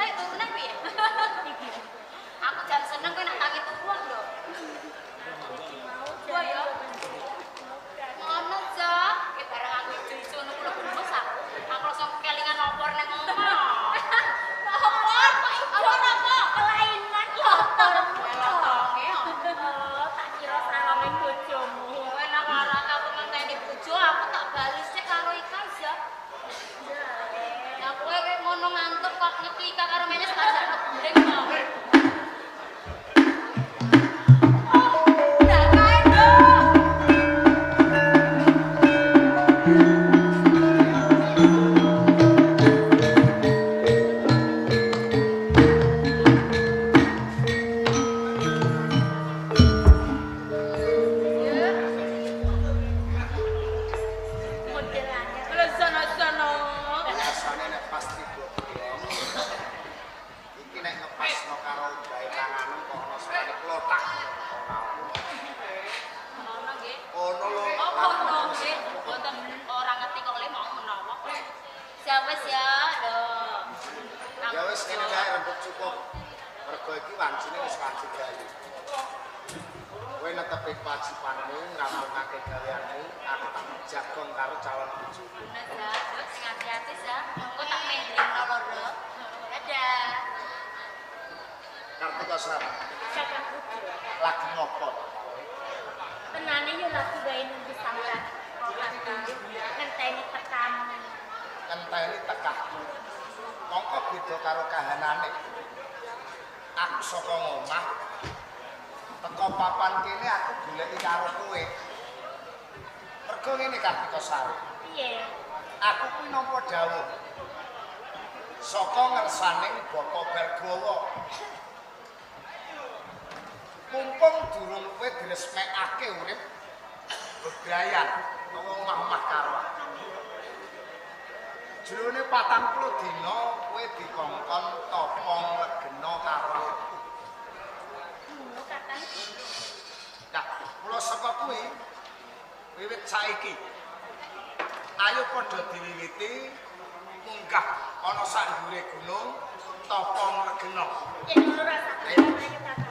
Saya bangunan piye? Aku jan seneng kowe nak tangi tuwuh lho. Tua ya. Ngono ja, ki bareng aku ijo-ijo ngono kuwi gemes aku. Aku langsung kelingan opor nang omah. Opor, opor apa? Kelainan lho. Tak kira salame bojomu. Kowe nang arek aku ngenteni bojo, aku tak bales sik karo ikan ja. Ya kowe ngono ngantuk kok ngekika karo menes tak keburing mau. Lagi ngopo? Tenane yo lagi gawe nunggu sampean. Ngenteni tekamu. Ngenteni tekamu. Mongko beda karo kahanane. Aku saka omah. Teko papan kene aku goleki karo kowe. Mergo ngene Kartika Sari. Piye? Aku kuwi nampa dawuh. Saka ngersaning Bapa Bargawa. Mumpung durung kowe diresmekake urip bebrayan omah-omah karo aku. Jerone 40 dina kowe dikongkon topong legena karo aku. Ngono Kakang. Nah, kula saka kuwi wiwit saiki ayo padha diwiwiti munggah ana sak ndure gunung topong legena. Yen ngono rasane ayo Kakang.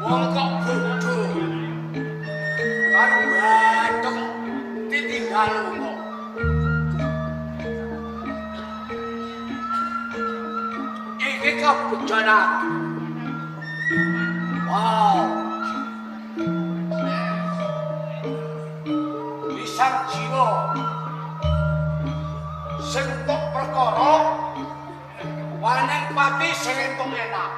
Wong kok bodho. Karo bathuk ditinggal lunga. Iki kebejaran. Wow. Lisan jiwa. Sing entuk perkara waneng pati sing entuk enak.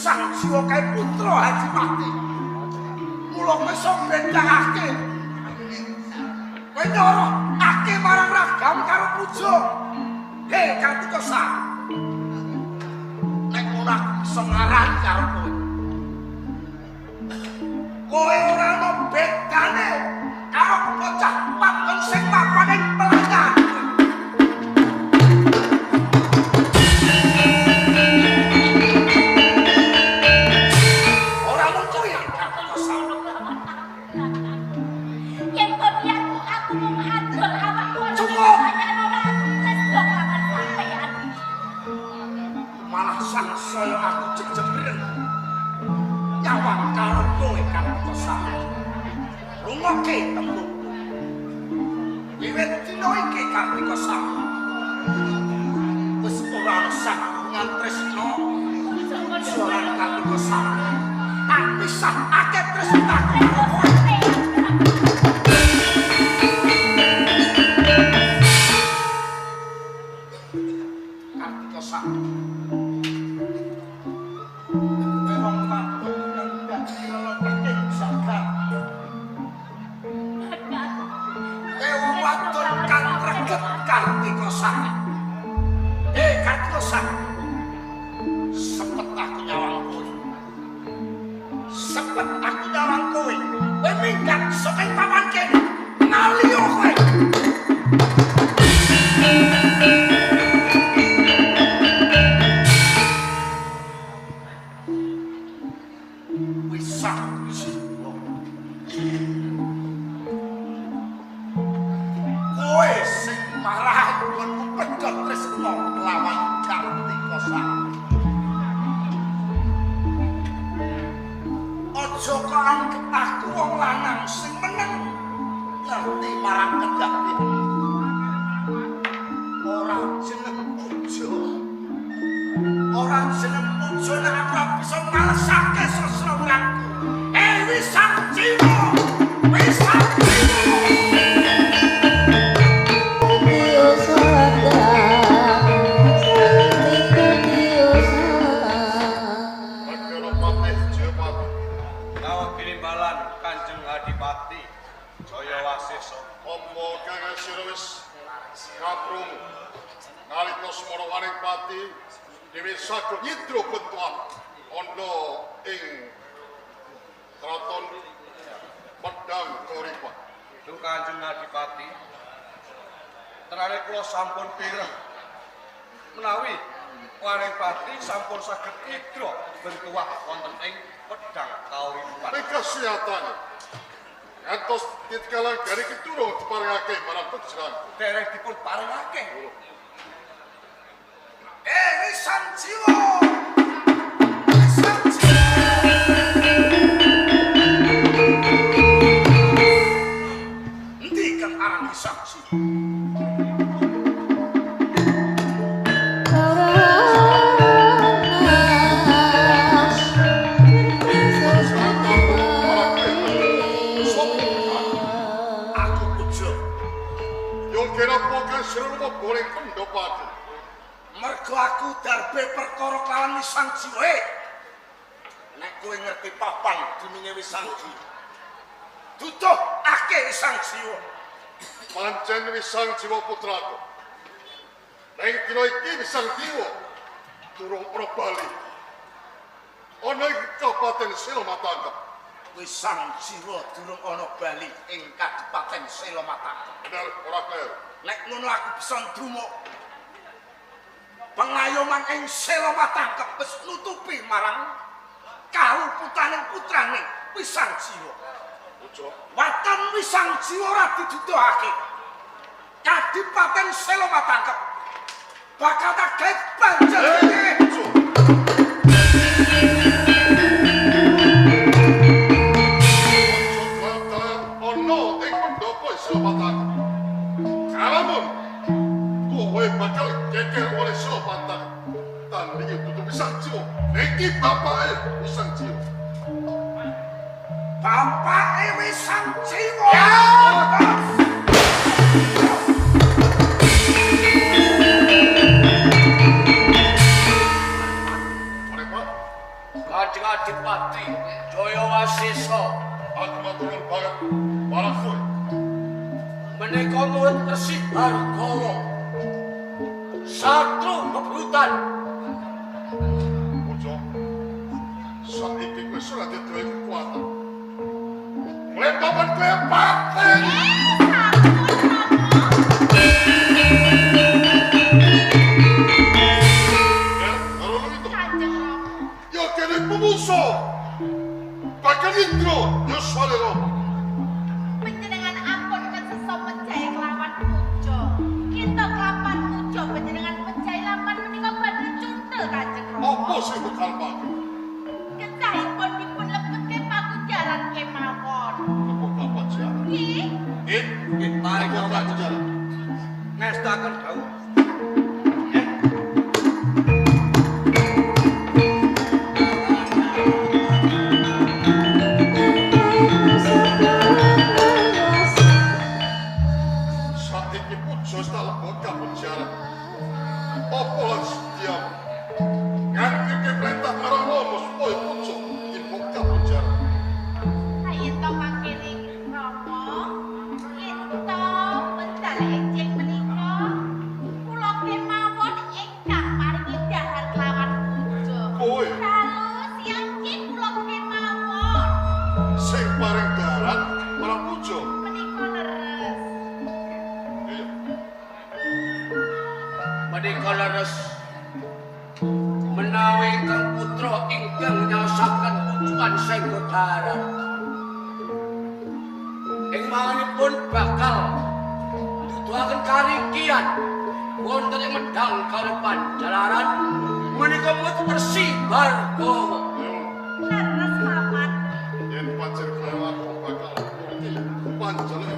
Sang Jiwa kae putra Haji Pati. Mula iso bedakake. Kowe nyoro ake marang ragam karo pujo. Kartika Sang. Nek ora iso ngarani karo kowe. Kowe ora ono bedane karo bocah wadon sing mapan ing pelangan. Ora ono kowe Kartika Sang. Yen kok aku mau ngadol awakku. Cukup. Tes banget sampean. Malah sang saya aku jejebren. Nyawang karo kowe Kartika Sang. Rungokke tembungku. Wiwit dina iki Kartika Sang. Wis ora ana sangungan tresna. Soran Kartika Sang. Tak pisahake tresnaku karo kowe. Kartika Sang. Memang mabuk yang tidak dilolokke jagat. Wong wadon kang reget Kartika Sang. Kartika Sang. Sepet aku nyawang kowe. Sepet aku nyawang kowe. Kowe minggat saka papan kene. Naliyo kowe. Sang Jiwa. Kowe sing marah nggonku pedhot tresna lawan Kartika Sang. Aja kok anggap aku wong lanang sing meneng ngerti marang kendhake. Ora jeneng pujo. Ora jeneng pujo nek aku bisa ngalesake sesrawangku. Wis Sang Jiwa. Wis Sang Jiwa. Kanjeng Adipati Jaya Wasesa. Apa kang sira wis kaprungu nalika Semana Waning Pati Dewi Saged Yidra Bentuan ana ing Kraton Pedang Koripa. Duh Kanjeng Adipati, tenane kula sampun pireng menawi Waning Pati sampun saged idra bentuah wonten ing Pedang Kauripan. Kasihatane ngantos titkalan gari kiturung diparingake marang Pejrang. Dereng dipun paringake. Wis Sang Jiwa. Wis Sang Jiwa. Endi kang aran Sang Jiwa? Boleh pendopati. Mergo aku darbe perkara kelawan Sang Jiwa. Nek kowe ngerti papan dununge Wis Sang Jiwa. Duduh ake Sang Jiwa. Pancen Wis Sang Jiwa putraku. Ning dina iki Wis Sang Jiwa durung ana bali. Ana ing Kabupaten Selomatangkep. Wis Sang Jiwa durung ana bali ing Kabupaten Selomatangkep. Bener ora kleru. Nek ngono aku bisa ndrumuk pengayoman ing Selomatangkep wis nutupi marang kahuputaning putrane Wis Sang Jiwa. Pujo. Waton Wis Sang Jiwa ora diduduhake. Kadipaten Selomatangkep bakal tak gawe banjir iki. Ono ing pendopo Selomatangkep. Kalamun kowe bakal geger oleh Selomatangkep. Tan iki dudu Wis Sang Jiwa. Iki bapake Wis Sang Jiwa. Bapake Wis Sang Jiwa. Adipati Jaya Wasesa. Aku maturun banget marang kowe. Menika murid Resi Hargawa. Satru bebrutan. Pujo, saiki kowe ora duwe kekuatan. Mulai papan kowe pati. Ya, karo itu. Kanjeng Rama. Ya kene pemusuh. Bakal intro, ya soalnya Roma. Panjenengan ampun kesesa menjaya kelawan pujo. Kita kapan pujo panjenengan menjaya laman menika badhe cuntel Kanjeng Rama. Apa sih bekal pagi? Ketahipun dipun lebetke pakujaran kemawon. Apa kapan siapa? Nggih. Mari Apa kita jalan? ngestaken dawuh. Saiki pujo setelah bokap penjara. Apa lan setiap kan kiki perintah marang Romo supaya pujo in bokap penjara. Ayo to mangkene Rama. Kita medal enjing menika. Kula kemawon ingkang paringi dahar kelawan pujo. Kowe Lalu siangkin kula kemawon. sing paring darat marang pujo. Menika leres. Iya. Menika leres menawi ingkang putra ingkang nyaosaken pujukan Senggodaran. Ing manipun bakal nuduhaken karingkian wonten ing medal karo Panjalaran menika murid Resi Hargawa. Leres paman. Yen pancen kelewat bakal ngerti panjenengan